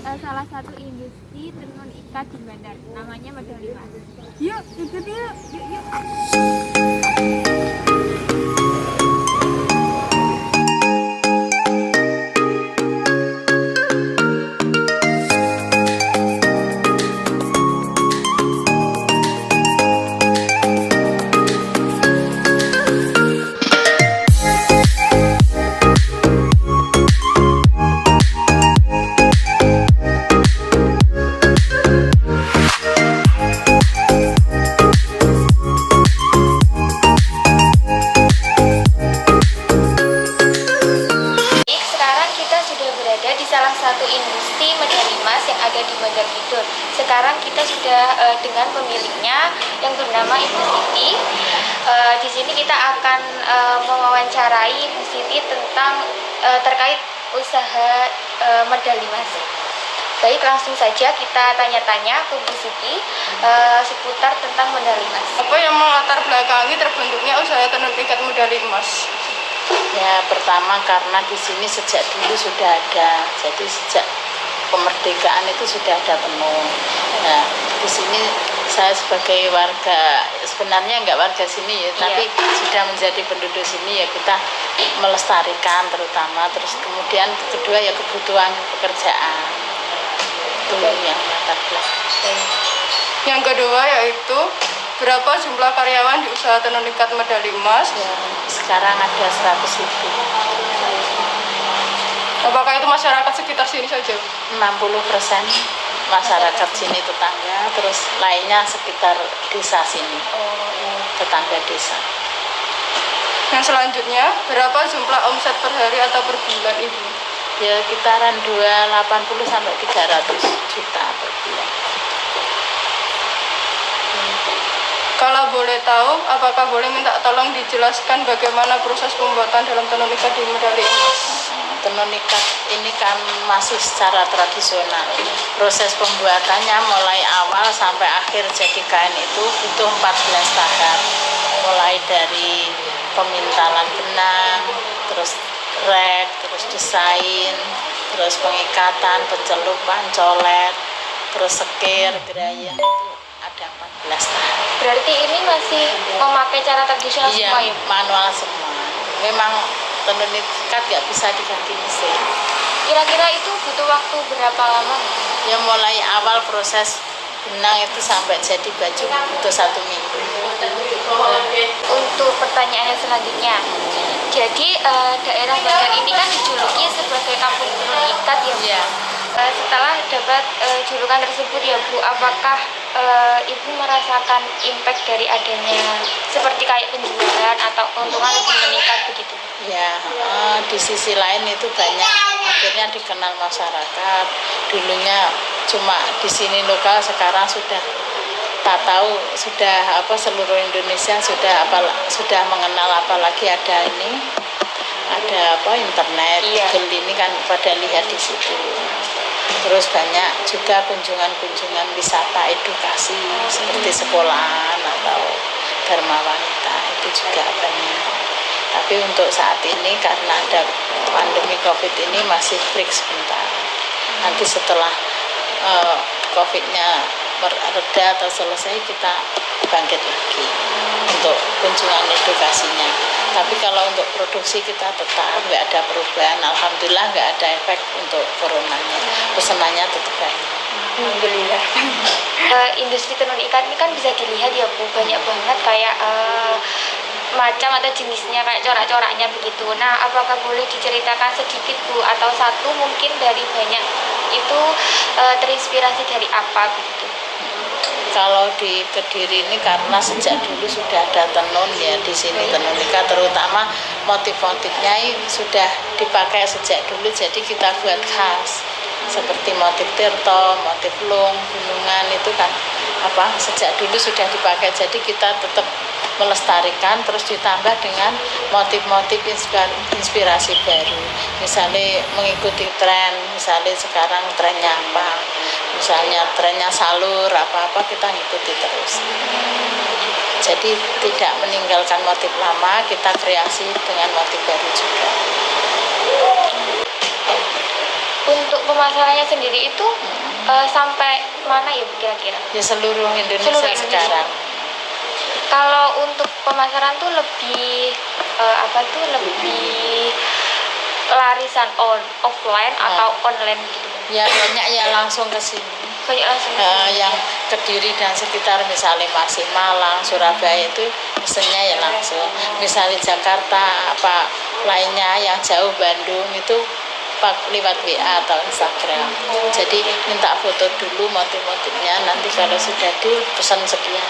salah satu industri tenun ikat di Bandar, namanya Medali Mas. Yuk, ikut yuk, yuk. Salah satu industri medali emas yang ada di Bandar Kidul. Sekarang kita sudah dengan pemiliknya yang bernama Ibu Siti. Di sini kita akan mewawancarai Ibu Siti tentang terkait usaha medali emas. Baik, langsung saja kita tanya-tanya ke Bu Siti seputar tentang medali emas. Apa yang melatar belakangi terbentuknya usaha tenun ikat medali emas? Ya, pertama karena di sini sejak dulu sudah ada, jadi sejak kemerdekaan itu sudah ada tenun. Nah, di sini saya sebagai warga, sebenarnya nggak warga sini ya, tapi sudah menjadi penduduk sini ya, kita melestarikan terutama. Terus kemudian kedua ya kebutuhan pekerjaan, itu yang latar belakang. Yang kedua yaitu berapa jumlah karyawan di usaha tenun ikat medali emas? Ya, sekarang ada 100 lebih. Apakah itu masyarakat sekitar sini saja? 60% masyarakat sini tetangga, terus lainnya sekitar desa sini, tetangga desa. Yang selanjutnya, berapa jumlah omset per hari atau per bulan Ibu? Ya kitaran 280 sampai 300 juta per bulan. Kalau boleh tahu, apakah boleh minta tolong dijelaskan bagaimana proses pembuatan dalam tenun ikat di medali emas? Tenun ikat ini kan masih secara tradisional. Proses pembuatannya mulai awal sampai akhir jadi kain itu butuh 14 tahap. Mulai dari pemintalan benang, terus rek, terus desain, terus pengikatan, pencelupan, colet, terus sekir, gerayang, itu ada 14 tahap. Berarti ini masih memakai cara tradisional semua ya? Manual semua. Memang tenun ikat nggak bisa diganti mesin. Kira-kira itu butuh waktu berapa lama? Ya mulai awal proses benang itu sampai jadi baju butuh 1 minggu. Untuk pertanyaan yang selanjutnya, jadi daerah Bandar ini kan dijuluki sebagai kampung tenun ikat ya Bu? Ya. Setelah dapat julukan tersebut ya Bu, apakah Ibu merasakan impact dari adanya seperti kayak penjualan atau keuntungan lebih meningkat begitu? Ya, di sisi lain itu banyak akhirnya dikenal masyarakat. Dulunya cuma di sini lokal, sekarang sudah tak tahu sudah seluruh Indonesia sudah mengenal, apalagi ada internet, Google ini kan pada lihat di situ. Terus banyak juga kunjungan wisata edukasi seperti sekolahan atau dharma wanita, itu juga banyak. Tapi untuk saat ini karena ada pandemi COVID ini masih break sebentar. Nanti setelah COVID-nya mereda atau selesai kita bangkit lagi untuk kunjungan edukasinya. Tapi kalau untuk produksi kita tetap nggak ada perubahan. Alhamdulillah nggak ada efek untuk coronanya. Pesanannya tetap banyak. Alhamdulillah. Industri tenun ikat ini kan bisa dilihat ya Bu, banyak banget kayak macam atau jenisnya, kayak corak-coraknya begitu. Nah, apakah boleh diceritakan sedikit Bu, atau satu mungkin dari banyak itu terinspirasi dari apa begitu? Kalau di Kediri ini karena sejak dulu sudah ada tenun ya di sini, tenun ikat terutama motif-motifnya sudah dipakai sejak dulu, jadi kita buat khas seperti motif tirto, motif lung, gunungan itu kan sejak dulu sudah dipakai, jadi kita tetap melestarikan, terus ditambah dengan motif-motif inspirasi baru, misalnya mengikuti tren, misalnya sekarang trennya apa, misalnya trennya salur apa kita ngikuti terus. Jadi tidak meninggalkan motif lama, kita kreasi dengan motif baru juga. Untuk pemasarannya sendiri itu sampai mana ya Bu kira-kira? Ya seluruh Indonesia, Seluruh Indonesia. sekarang. Kalau untuk pemasaran tuh lebih lebih larisan offline atau online gitu. Ya banyak ya langsung ke sini. Banyak langsung. Yang Kediri dan sekitar misalnya masih Malang, Surabaya itu pesennya ya langsung. Misalnya Jakarta apa lainnya yang jauh Bandung itu lewat WA atau Instagram. Jadi minta foto dulu motif-motifnya, nanti kalau sudah deal pesan sekian.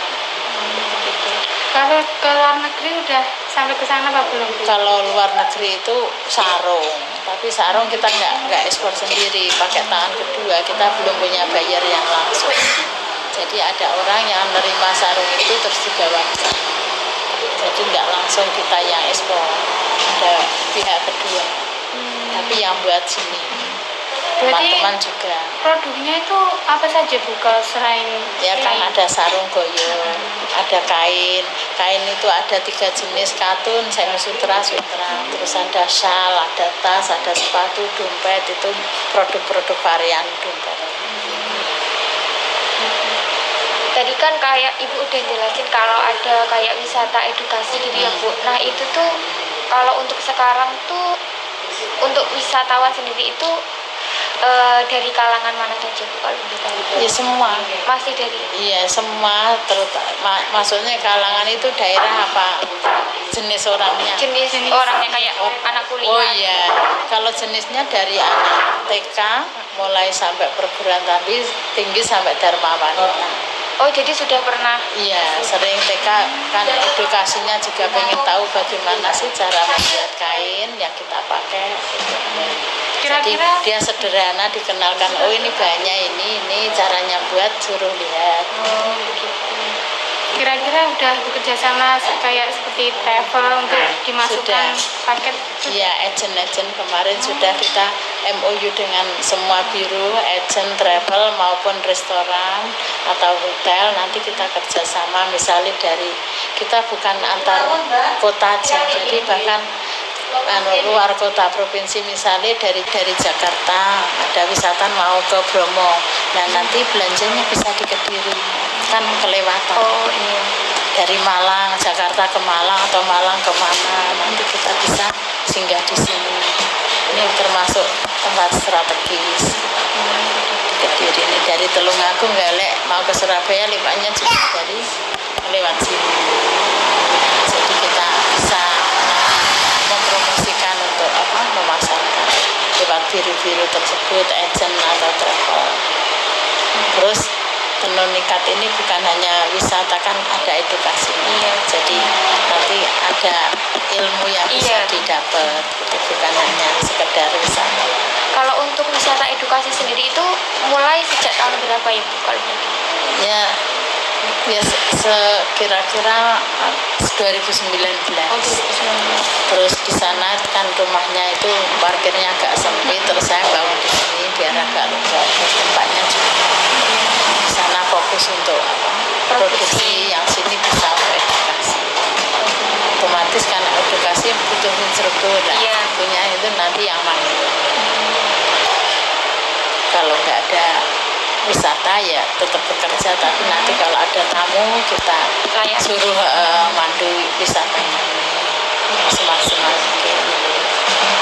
Kalau ke luar negeri udah sampai ke sana apa belum? Kalau luar negeri itu sarung, tapi sarung kita nggak ekspor sendiri, pakai tangan kedua, kita belum punya buyer yang langsung. Jadi ada orang yang menerima sarung itu terus dibawa ke sana. Jadi nggak langsung kita yang ekspor, ada pihak kedua. Tapi yang buat sini. Teman-teman juga. Produknya itu apa saja Bu kalau selain Ya kan ada sarung goyong, ada kain itu ada 3 jenis, katun, semi sutra, terus ada shawl, ada tas, ada sepatu, dompet, itu produk-produk varian dompet. Tadi kan kayak Ibu udah jelasin kalau ada kayak wisata edukasi gitu ya Bu. Nah itu tuh kalau untuk sekarang tuh untuk wisatawan sendiri itu dari kalangan mana saja Bu kalau boleh tahu? Ya semua. Masih dari? Iya semua, terutama maksudnya kalangan itu daerah apa jenis orangnya? Jenis orangnya kayak anak kuliah. Oh iya, kalau jenisnya dari anak TK mulai sampai perguruan tinggi sampai Dharma Wanita. Oh jadi sudah pernah? Iya, sering TK kan edukasinya juga pengen tahu bagaimana sih cara membuat kain yang kita pakai. Jadi Kira-kira dia sederhana dikenalkan, oh ini bahannya ini caranya buat, suruh lihat. kira-kira udah bekerja sama kayak seperti travel untuk dimasukkan Sudah. paket? Iya, agent kemarin sudah kita MOU dengan semua biro, agent travel maupun restoran atau hotel. Nanti kita kerjasama, misalnya dari kita bukan antar kota aja, jadi bahkan luar kota provinsi, misalnya dari Jakarta ada wisata mau ke Bromo, nah nanti belanjanya bisa di Kediri, kan kelewatan. Oh iya. Dari Malang, Jakarta ke Malang atau Malang ke mana, nanti kita bisa singgah di sini. Ini termasuk tempat strategis di Kediri ini. Dari Tulungagung Galek mau ke Surabaya lewatnya juga dari lewat sini. Jadi kita bisa mempromosikan untuk memasarkan lewat biru-biru tersebut, agent atau travel. Terus tenun ikat ini bukan hanya wisata, kan ada edukasinya. Iya. Jadi nanti ada ilmu yang bisa didapat, bukan hanya sekedar wisata. Kalau untuk wisata edukasi sendiri itu mulai sejak tahun berapa ya Bu kalau boleh? Ya sekira-kira 2019. Terus di sana kan rumahnya itu parkirnya agak sempit, terus saya bangun di sini biar agak luas, tempatnya juga. Di sana fokus untuk produksi, yang sini bisa untuk edukasi. Otomatis kan edukasi butuh instruktur, punya itu nanti yang manual. Kalau nggak ada wisata ya tetap bekerja, tapi nanti kalau ada tamu kita suruh mandu wisatanya semaksimal mungkin.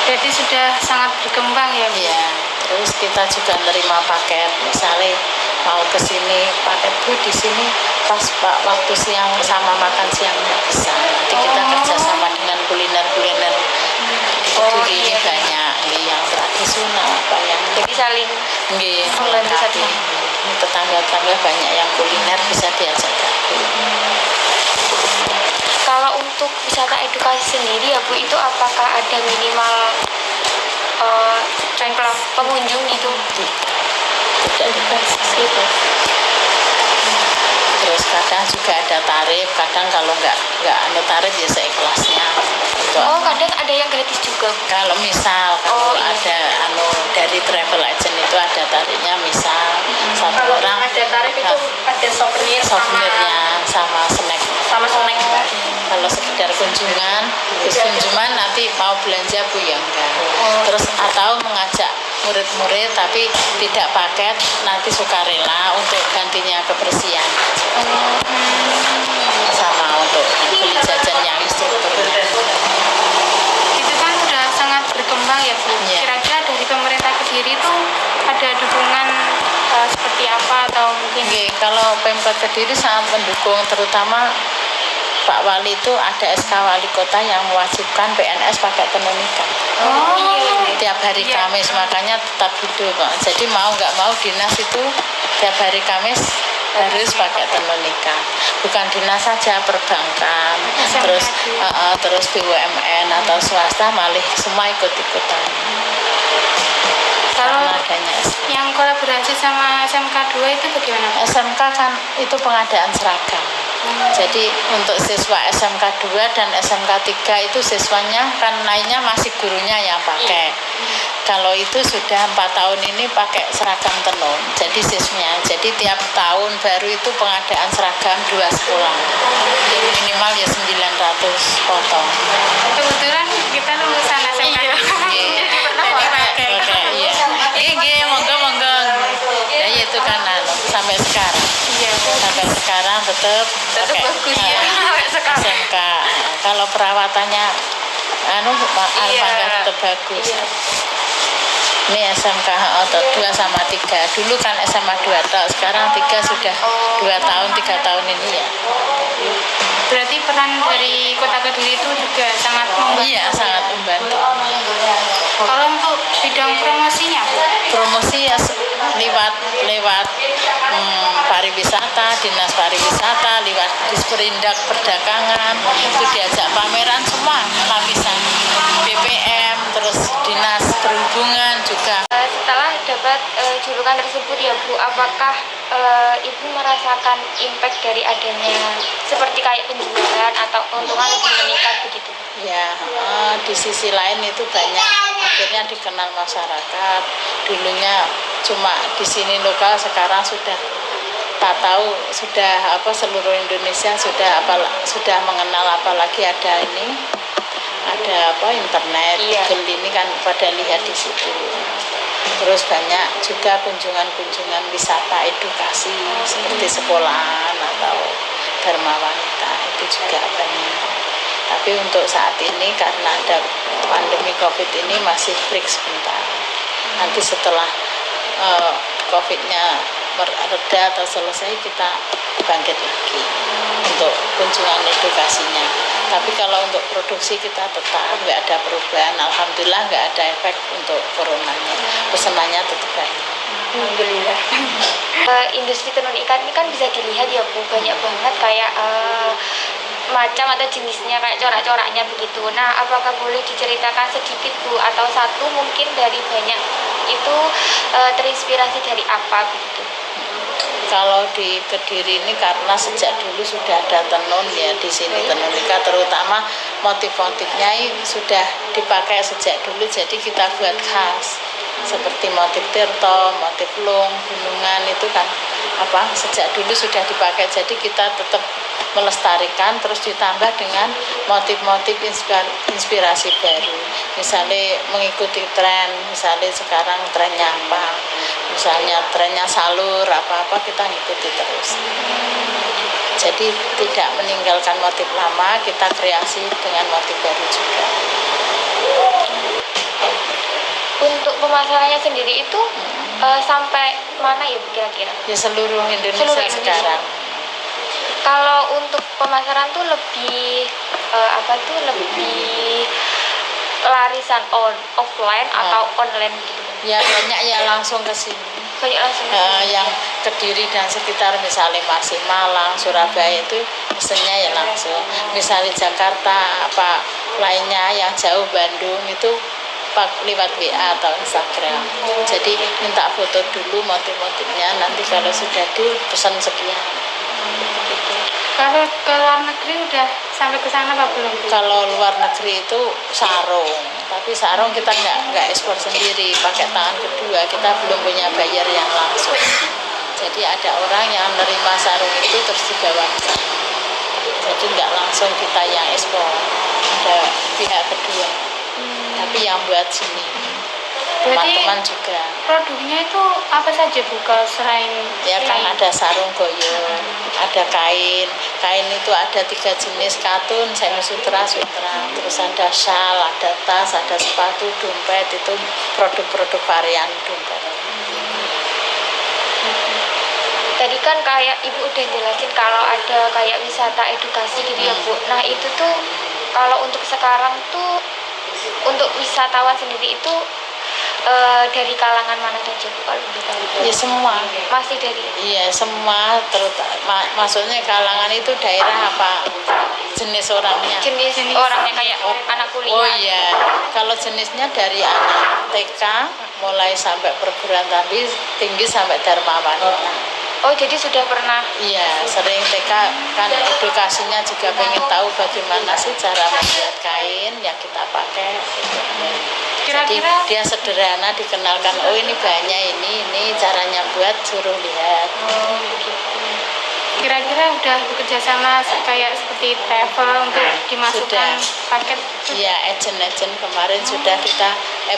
Jadi sudah sangat berkembang ya Bu? Iya, terus kita juga nerima paket, misalnya mau ke sini paket Bu di sini pas Pak waktu siang sama makan siangnya bisa. Nanti kita kerjasama dengan kuliner ini banyak yang tradisional, apa yang Jadi saling melengkapi. Tetangga-tetangga banyak yang kuliner bisa diajak gabung. Kalau untuk wisata edukasi sendiri ya Bu, itu apakah ada minimal jumlah pengunjung gitu? Tidak dibatasi. Terus kadang juga ada tarif, kadang kalau nggak tarif ya seikhlasnya. Kadang ada yang gratis juga. Kalau misal ada dari travel agent itu ada tarifnya, misal satu orang ada tarif itu ada souvenirnya sama snack. Kalau sekedar kunjungan nanti mau belanja Bu ya enggak. Terus atau mengajak murid-murid tapi tidak paket, nanti sukarela untuk gantinya kebersihan sama untuk beli jajan yang instruktur. Itu kan udah sangat berkembang ya Bu. Iya. Kira-kira dari pemerintah Kediri itu ada dukungan seperti apa atau mungkin Oke, kalau Pemkot Kediri sangat mendukung, terutama Pak Wali itu ada SK Wali Kota yang mewajibkan PNS pakai tenun ika. Tiap hari Iya. Kamis, makanya tetap hidup. Jadi mau nggak mau dinas itu tiap hari Kamis harus pakai tenun ika. Bukan dinas saja, perbankan, terus BUMN atau swasta malah semua ikut-ikutan. kalau Karena adanya SK. yang kolaborasi sama SMK 2 itu bagaimana Bu? SMK kan itu pengadaan seragam. Jadi untuk siswa SMK 2 dan SMK 3 itu siswanya kan lainnya masih gurunya yang pakai. Kalau itu sudah 4 tahun ini pakai seragam tenun. Jadi siswanya. Jadi tiap tahun baru itu pengadaan seragam 2 sekolah. Minimal ya 900 potong. Kebetulan kita lulusan SMK. Jadi pernah pakai. Iya. Iya, monggo. Ya itu kan sampai sekarang. Iya. Sampai sekarang tetap pakai bagus ya sampai sekarang. SMK. Kalau perawatannya alhamdulillah tetap bagus. Iya. Ini SMK 2 sama 3. Dulu kan SMA 2 tahun, sekarang 3 sudah 2 tahun, 3 tahun ini ya. Berarti peran dari Kota Kediri itu juga sangat membantu. Iya, sangat membantu. Kalau untuk bidang promosinya Bu? Promosi ya lewat pariwisata, dinas pariwisata, lewat disperindak perdagangan, itu diajak pameran semua lapisan. BPM, terus dinas perhubungan juga. Setelah dapat julukan tersebut ya Bu, apakah Ibu merasakan impact dari adanya seperti kayak penjualan atau keuntungan lebih meningkat begitu? Ya, di sisi lain itu banyak akhirnya dikenal masyarakat. Dulunya cuma di sini lokal, sekarang sudah tak tahu sudah seluruh Indonesia sudah mengenal, apalagi ada internet. Iya. Google ini kan pada lihat di situ. Terus banyak juga kunjungan wisata edukasi seperti sekolahan atau Dharma Wanita, itu juga banyak. Tapi untuk saat ini karena ada pandemi COVID ini masih break sebentar. Nanti setelah COVID-nya mereda atau selesai, kita bangkit lagi untuk kunjungan edukasinya. Tapi kalau untuk produksi kita tetap nggak ada perubahan. Alhamdulillah nggak ada efek untuk coronanya. Pesanannya tetap banyak. Alhamdulillah. Industri tenun ikat ini kan bisa dilihat ya Bu, banyak banget kayak macam atau jenisnya, kayak corak-coraknya begitu. Nah, apakah boleh diceritakan sedikit Bu, atau satu mungkin dari banyak itu terinspirasi dari apa begitu? Kalau di Kediri ini karena sejak dulu sudah ada tenun ya di sini, tenun ikat, terutama motif-motifnya sudah dipakai sejak dulu, jadi kita buat khas seperti motif tirto, motif lung, gunungan itu kan sejak dulu sudah dipakai, jadi kita tetap melestarikan, terus ditambah dengan motif-motif inspirasi baru, misalnya mengikuti tren, misalnya sekarang trennya apa, misalnya trennya salur apa kita ngikuti terus. Jadi tidak meninggalkan motif lama, kita kreasi dengan motif baru juga. Untuk pemasarannya sendiri itu sampai mana ya Bu kira-kira? Ya seluruh Indonesia, Seluruh Indonesia. sekarang. Kalau untuk pemasaran tuh lebih lebih larisan offline atau online gitu? Ya banyak ya langsung ke sini. Banyak langsung. Yang Kediri dan sekitar, misalnya masih Malang, Surabaya itu pesennya ya langsung. Misalnya Jakarta lainnya yang jauh, Bandung itu lewat WA atau Instagram. Jadi minta foto dulu motif-motifnya, nanti kalau sudah dipesan sekian. Kalau ke luar negeri udah sampai ke sana apa belum? Kalau luar negeri itu sarung, tapi sarung kita nggak ekspor sendiri, pakai tangan kedua, kita belum punya buyer yang langsung. Jadi ada orang yang menerima sarung itu terus dibawa ke sana. Jadi nggak langsung kita yang ekspor, ada pihak kedua. Tapi yang buat sini. teman-teman juga. Produknya itu apa saja Bu kalau selain Ya kan ada sarung goyong, ada kain itu ada 3 jenis, katun, semi sutra, terus ada shawl, ada tas, ada sepatu, dompet, itu produk-produk varian dompet. Tadi kan kayak Ibu udah jelasin kalau ada kayak wisata edukasi gitu ya Bu. Nah itu tuh kalau untuk sekarang tuh untuk wisatawan sendiri itu dari kalangan mana saja Bu kalau boleh tahu? Ya semua. Masih dari Iya semua, terutama maksudnya kalangan itu daerah apa jenis orangnya? jenis orangnya kayak anak kuliah. Oh iya, kalau jenisnya dari anak TK mulai sampai perguruan tinggi sampai Dharma Wanita. Oh jadi sudah pernah. Iya, sering TK kan edukasinya juga pengen tahu bagaimana sih cara membuat kain yang kita pakai. Jadi Kira-kira dia sederhana dikenalkan, oh ini bahannya ini caranya buat, suruh lihat. kira-kira udah bekerja sama kayak seperti travel untuk dimasukkan Sudah. paket. Iya, agent kemarin sudah kita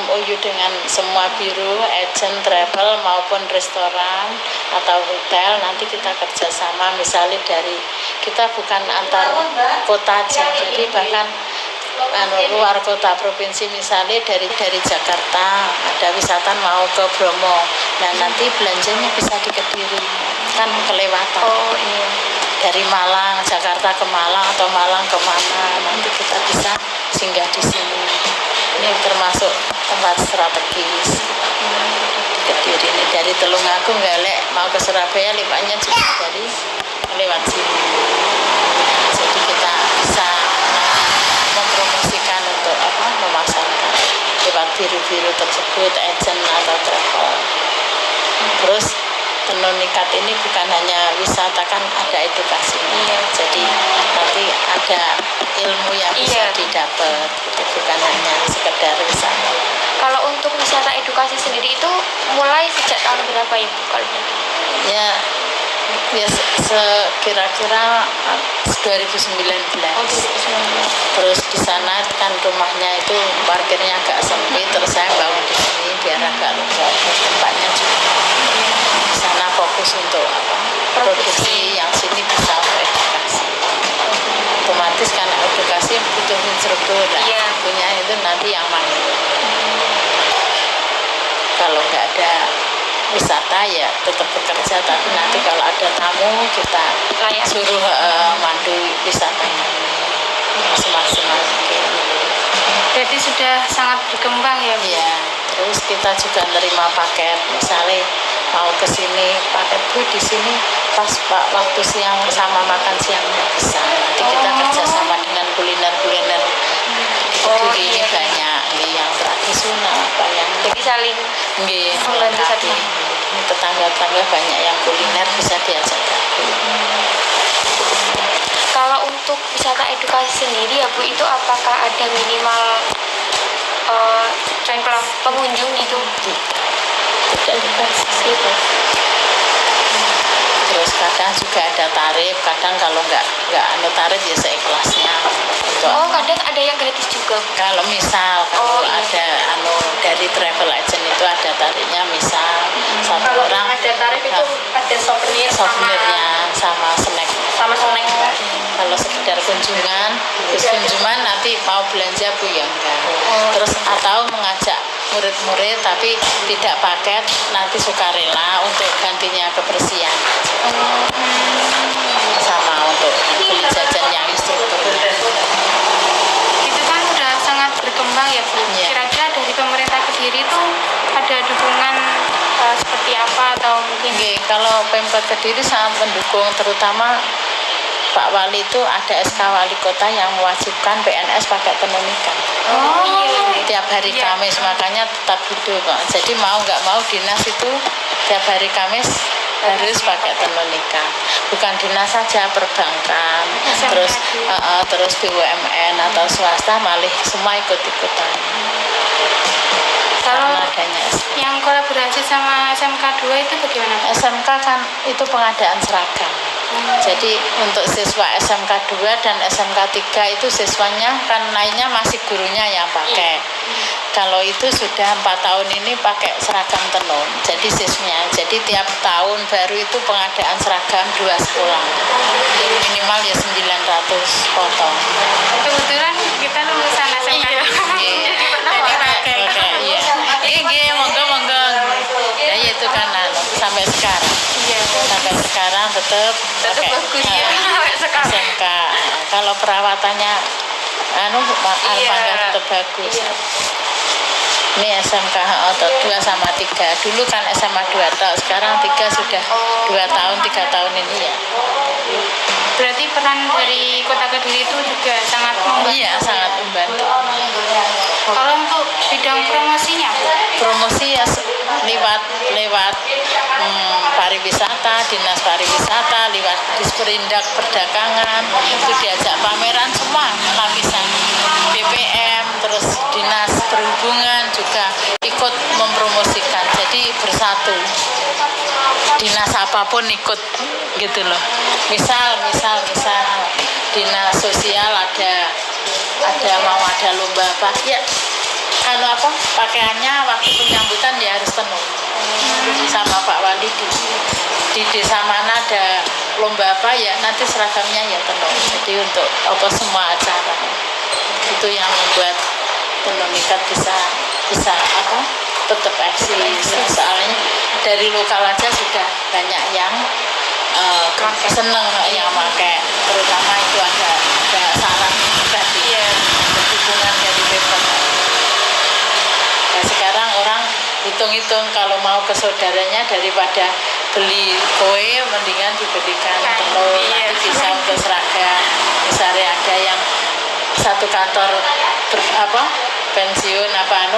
MOU dengan semua biru, agent travel maupun restoran atau hotel. Nanti kita kerjasama, misalnya dari kita bukan antar kota aja, jadi bahkan luar kota provinsi, misalnya dari Jakarta ada wisata mau ke Bromo, nah nanti belanjanya bisa di Kediri, kan kelewatan. Oh iya. Dari Malang, Jakarta ke Malang atau Malang ke mana, nanti kita bisa singgah di sini. Ini termasuk tempat strategis di Kediri ini. Dari Tulungagung mau ke Surabaya, lipatnya juga dari lewat sini. Jadi kita bisa mempromosikan untuk memasarkan lewat biru-biru tersebut, agent atau travel. Terus tenun ikat ini bukan hanya wisata, kan ada edukasinya. Jadi nanti ada ilmu yang bisa didapat, itu bukan hanya sekedar wisata. Kalau untuk wisata edukasi sendiri itu mulai sejak tahun berapa ya Bu kalau gitu? Ya kira-kira 2019. Terus di sana kan rumahnya itu parkirnya agak sempit, terus saya bangun di sini biar agak lega, tempatnya juga. Di sana fokus untuk produksi, yang sini bisa untuk edukasi. Otomatis kan edukasi butuh instruktur, punya itu nanti yang main. Kalau nggak ada wisata ya tetap bekerja, tapi nanti kalau ada tamu kita suruh mandu wisatanya semaksimal mungkin. Jadi sudah sangat berkembang ya Bu? Iya, terus kita juga nerima paket, misalnya mau ke sini paket Bu di sini pas waktu siang sama makan siangnya bisa. Nanti kita kerja sama dengan kuliner Kediri ini banyak yang tradisional, apa yang Jadi saling membantu satu. Tetangga-tetangga banyak yang kuliner, bisa diajak gabung. Kalau untuk wisata edukasi sendiri ya Bu, itu apakah ada minimal jumlah pengunjung gitu? Tidak dibatasi. Terus kadang juga ada tarif, kadang kalau nggak tarif ya seikhlasnya. Kadang ada yang gratis juga. Kalau misal ada dari travel agent itu ada tarifnya, misal satu orang ada tarif itu ada souvenirnya sama snack. Kalau sekedar kunjungan nanti mau belanja Bu ya enggak. Terus atau mengajak murid-murid tapi tidak paket, nanti sukarela untuk gantinya kebersihan. Sama untuk beli jajan yang instruktur. Itu kan udah sangat berkembang ya Bu. Kira-kira dari pemerintah Kediri itu ada dukungan seperti apa atau mungkin? Kalau Pemkot Kediri sangat mendukung, terutama Pak Wali itu ada SK Wali Kota yang mewajibkan PNS pakai tenun ikat. Tiap hari Kamis, makanya tetap hidup. Jadi mau nggak mau dinas itu tiap hari Kamis harus pakai tenun ikat. Bukan dinas saja, perbankan, terus BUMN atau swasta malah semua ikut-ikutan. Kalau adanya yang kolaborasi sama SMK 2 itu bagaimana? SMK kan itu pengadaan seragam. Jadi untuk siswa SMK 2 dan SMK 3 itu siswanya kan lainnya masih gurunya yang pakai. Kalau itu sudah 4 tahun ini pakai seragam tenun. Jadi sisnya. Jadi tiap tahun baru itu pengadaan seragam 2 sekolah. Minimal ya 900 potong. Kebetulan kita lulusan SMK. Iya. Jadi pakai. Iya. Iya, monggo. Ya itu kan sampai sekarang. Iya. Sampai sekarang tetap Bagus ya. Sampai sekarang. SMK. Kalau perawatannya alhamdulillah tetap bagus. Iya. Ini SMK 2 sama 3. Dulu kan SMA 2 tahun, sekarang 3 sudah 2 tahun, 3 tahun ini ya. Berarti peran dari Kota Kediri itu juga sangat membantu. Iya, sangat membantu. Kalau untuk bidang promosinya, Bu? Promosi ya lewat pariwisata, dinas pariwisata, lewat disperindak perdagangan, itu diajak pameran semua lapisan. BPM, terus dinas perhubungan juga ikut mempromosikan. Jadi bersatu. Dinas apapun ikut gitu loh. Misal dinas sosial ada mau ada lomba apa ya pakaiannya waktu penyambutan ya harus tenun sama Pak Wali di desa mana ada lomba apa ya nanti seragamnya ya tenun. Jadi untuk semua acara itu yang membuat tenun ikat bisa tetap eksis. Soalnya dari lokal aja sudah banyak yang seneng yang pakai, terutama itu ada saran tadi dukungan dari paper. Nah, sekarang orang hitung-hitung kalau mau ke saudaranya daripada beli kue mendingan dibelikan tenun, nanti bisa untuk seragam. Misalnya ada yang satu kantor pensiun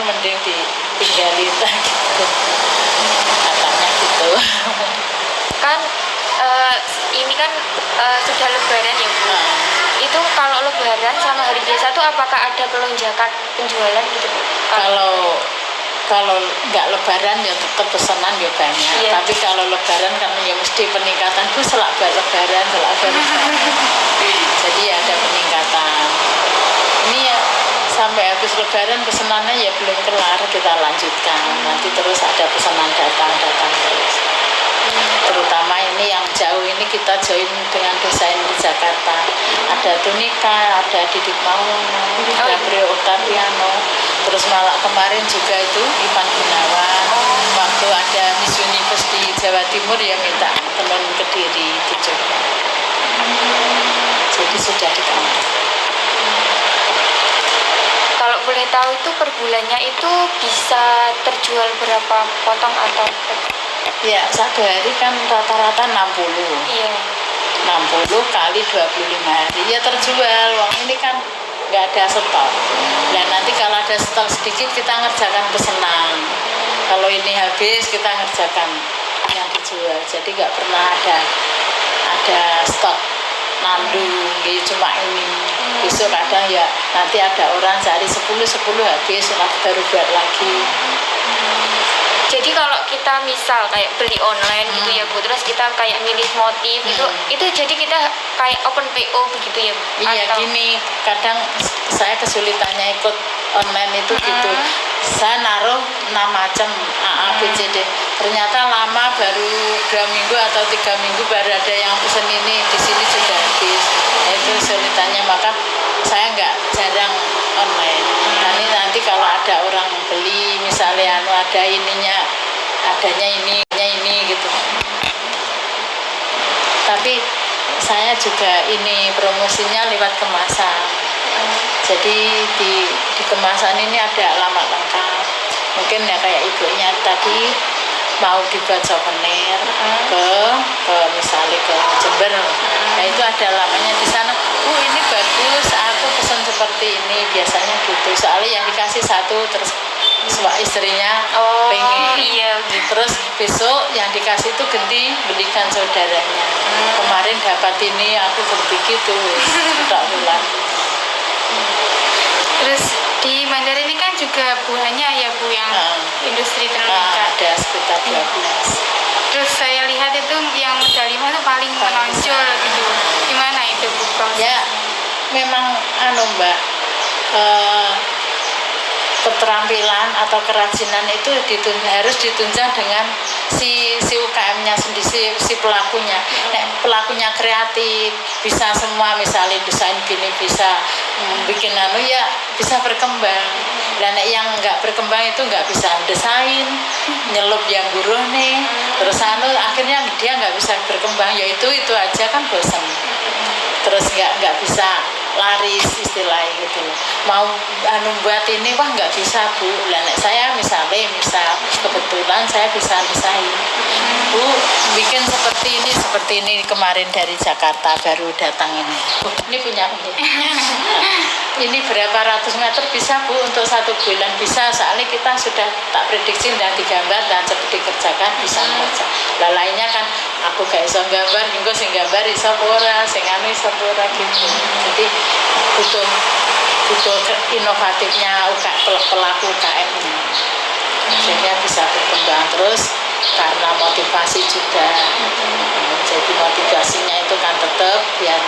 mending ditinggalin gitu katanya gitu. Kan ini kan sudah lebaran ya Bu. Itu kalau lebaran sama hari biasa tuh apakah ada pelonjakan penjualan gitu Bu? Kalau nggak lebaran ya tetap pesanan ya banyak. Iya. Tapi kalau lebaran kan ya mesti peningkatan. Bu selak lebaran. Jadi ya ada peningkatan. Ini ya sampai habis lebaran pesanannya ya belum kelar, kita lanjutkan. Nanti terus ada pesanan datang terus. Terutama ini yang jauh ini kita join dengan desain di Jakarta. Ada Tunika, ada Didik Maulana, ada Brio Octaviano. Terus malah kemarin juga itu Ivan Gunawan. Waktu ada Miss Universe di Jawa Timur ya minta tenun Kediri di Jogja. Jadi sudah dikamar. Kalau boleh tahu itu per bulannya itu bisa terjual berapa potong atau Ya, satu hari kan rata-rata 60. Iya. 60 kali 25 hari ya terjual. Wong ini kan nggak ada stok. Dan nanti kalau ada stok sedikit kita ngerjakan pesanan. Kalau ini habis kita ngerjakan yang dijual. Jadi nggak pernah ada stok nandung gitu cuma ini. Besok kadang ya nanti ada orang cari 10 habis baru buat lagi. Jadi kalau kita misal kayak beli online gitu ya Bu, terus kita kayak milih motif itu jadi kita kayak open PO begitu ya Bu? Iya Atau? gini, kadang saya kesulitannya ikut online itu gitu. Saya naruh 6 macam A, B, C, D. Ternyata lama baru 2 minggu atau 3 minggu baru ada yang pesen ini, di sini sudah habis. Itu kesulitannya, maka saya jarang online. Nanti kalau ada orang beli misalnya ada adanya ini gitu. Tapi saya juga ini promosinya lewat kemasan. Jadi di kemasan ini ada alamat lengkap. Mungkin ya kayak ibunya tadi mau dibuat souvenir ke misalnya ke Jember. Nah itu ada alamatnya di sana. Ini bagus, aku pesan seperti ini, biasanya gitu. Soalnya yang dikasih satu terus istrinya pengen. Iya. Terus besok yang dikasih itu ganti belikan saudaranya. Kemarin dapat ini aku ganti gitu. Tidak ulang. Terus di Mandar ini kan juga buahnya ya Bu yang industri tenun ikat. Ada sekitar 12. Terus saya lihat itu yang medali itu paling menonjol gitu. Gimana itu Bu prosesnya? Ya memang Mbak, keterampilan atau kerajinan itu harus ditunjang dengan si UKM-nya sendiri, si pelakunya. Pelakunya kreatif, bisa semua, misalnya desain gini bisa, bikin ya bisa berkembang. Dan yang nggak berkembang itu nggak bisa desain, nyelup yang buruh nih, terus akhirnya dia nggak bisa berkembang, yaitu itu aja kan bosan. Terus nggak bisa laris istilahnya gitu loh. Mau buat ini wah nggak bisa Bu. Saya misal kebetulan saya bisa desain. Bu bikin seperti ini kemarin dari Jakarta baru datang ini. Ini punya ini berapa ratus meter bisa Bu untuk 1 bulan bisa, soalnya kita sudah tak prediksi dan digambar dan cepat dikerjakan bisa baca. Lainnya kan aku gak iso gambar, engko sing gambar iso ora, sing anu iso ora gitu. Jadi butuh inovatifnya pelaku UKM ini. Sehingga bisa berkembang terus karena motivasi juga. Jadi motivasinya itu kan tetap biar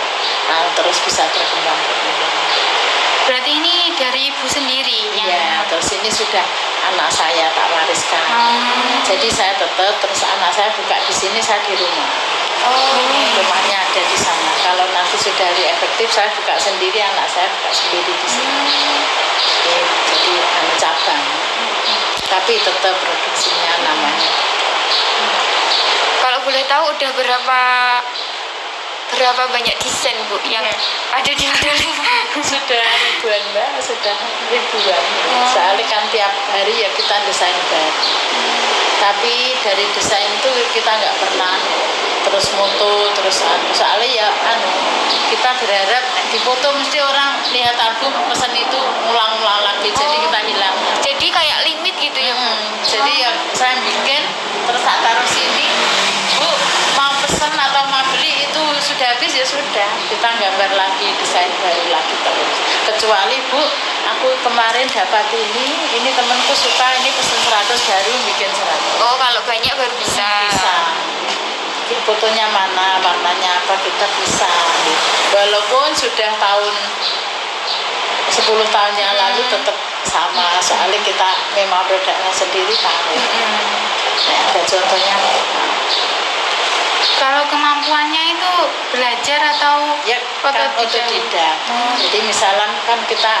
terus bisa berkembang. Berarti ini dari ibu sendiri? Iya, terus ini sudah anak saya tak wariskan. Jadi saya tetap, terus anak saya buka di sini, saya di rumah. Rumahnya ada di sana. Kalau nanti sudah efektif, saya buka sendiri, anak saya buka sendiri di sini. Jadi cabang. Tapi tetap produksinya namanya. Kalau boleh tahu udah berapa banyak desain Bu yang ada di model? Sudah ribuan Mbak, sudah ribuan. Soalnya kan tiap hari ya kita desain baru. Tapi dari desain itu kita nggak pernah terus moto, terus soalnya ya kita berharap di foto mesti orang lihat album pesan itu ulang-ulang lagi, jadi kita hilang. Jadi kayak limit gitu ya Bu? Jadi ya saya bikin terus tak taruh sini, Bu mau pesan atau mau beli itu sudah habis ya sudah, kita gambar lagi, desain baru lagi terus. Kecuali Bu, aku kemarin dapat ini temanku suka, ini pesen 100 baru bikin 100. Oh kalau banyak baru bisa. Fotonya mana, warnanya apa, kita bisa. Walaupun sudah tahun 10 tahun yang lalu tetap sama, soalnya kita memang produknya sendiri tahu. Ada contohnya. Kalau kemampuannya itu belajar atau ya kan otodidak. Jadi misalnya kan kita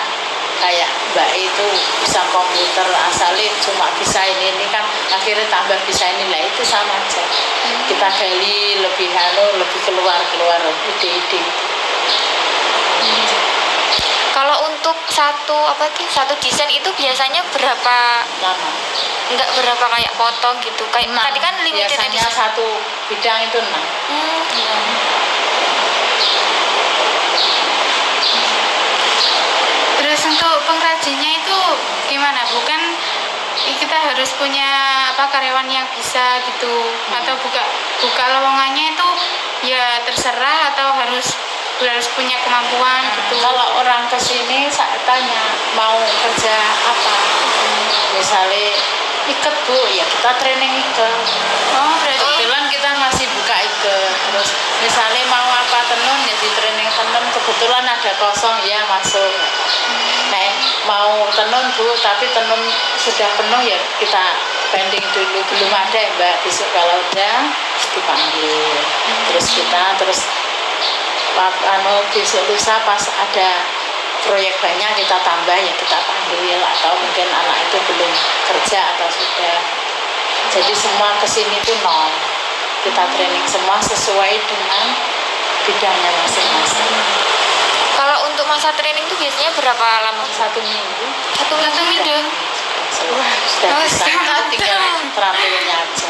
kayak Mbak itu bisa komputer, asalnya cuma bisa ini kan akhirnya tambah bisa ini lah, itu sama aja. Kita gali lebih lebih keluar ide-ide. Kalau untuk satu desain itu biasanya berapa Lama. Enggak berapa kayak potong gitu. Kayak tadi kan limited biasanya edition. satu bidang itu 6. Terus untuk pengrajinnya itu gimana? Bukan kita harus punya karyawan yang bisa gitu, atau buka lowongannya itu ya terserah, atau harus punya kemampuan gitu. Kalau orang kesini saya tanya mau kerja apa, misalnya ikat Bu, ya kita training ikat. Berarti Kebetulan kita masih buka ikat. Terus misalnya mau apa tenun ya di training tenun, kebetulan ada kosong ya masuk. Mau tenun Bu, tapi tenun sudah penuh ya kita pending dulu, belum ada ya Mbak. Besok kalau udah dipanggil. Terus besok lusa pas ada proyek banyak kita tambah ya kita panggil, atau mungkin anak itu belum kerja atau sudah. Jadi semua kesini tuh nol. Kita training semua sesuai dengan bidangnya masing-masing. Kalau untuk masa training itu biasanya berapa lama? 1 minggu. Satu minggu. Sudah bisa, tinggal terampilnya aja.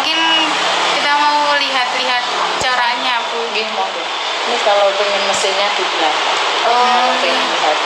mungkin kita mau lihat-lihat caranya Bu. Ini kalau pengen mesinnya di belakang. Pengen lihat